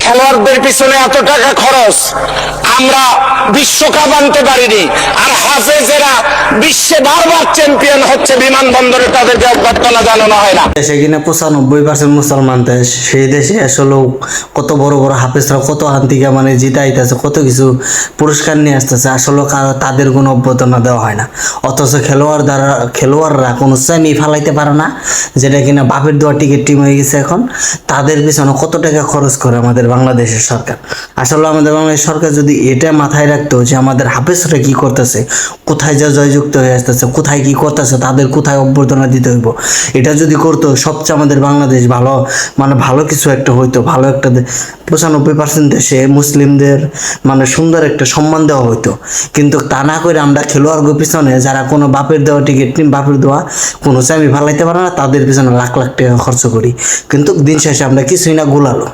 খেলোয়াড়দের পিছনে এত টাকা খরচ, আমরা বিশ্বকাপ আনতে পারিনি। আর হাফেজেরা বিশ্বে বারবার চ্যাম্পিয়ন হচ্ছে, বিমানবন্দরে তাদেরকে অভ্যর্থনা জানানো হয় না। দেশে কিনা 95% মুসলমান দেশ, সেই দেশে আসলে কত বড় বড় হাফেজরা কত আন্তিকা মানে জিতাইতেছে, কত কিছু পুরস্কার নিয়ে আসতেছে, আসলে তাদের কোনো অভ্যর্থনা দেওয়া হয় না। অথচ খেলোয়াড়রা কোনো সেমি ফালাইতে পারে না, যেটা কিনা বাপের দেওয়া টিকিট টিম হয়ে গেছে এখন। তাদের পিছনে কত টাকা খরচ করে আমাদের বাংলাদেশের সরকার। আসলে আমাদের বাংলাদেশ সরকার যদি এটা মাথায় রাখতো যে আমাদের হাফেজরা কি করতেছে, কোথায় যা জয়যুক্ত হয়ে আসতেছে, কোথায় কি করতেছে, তাদের কোথায় অভ্যর্থনা দিতে হইব, এটা যদি করতো সবচেয়ে আমাদের বাংলাদেশ ভালো মানে ভালো কিছু একটা হইতো। ভালো একটা 95% দেশে মুসলিমদের মানে সুন্দর একটা সম্মান দেওয়া হইতো। কিন্তু তা না করে আমরা খেলোয়াড়দের পিছনে যারা কোনো বাপের দেওয়া টিকিট বাপের দেওয়া কোনো সেমি ফালাইতে পারে না, তাদের পিছনে লাখ লাখ টাকা খরচ করি, কিন্তু দিন শেষে আমরা কিছুই না গোলালো।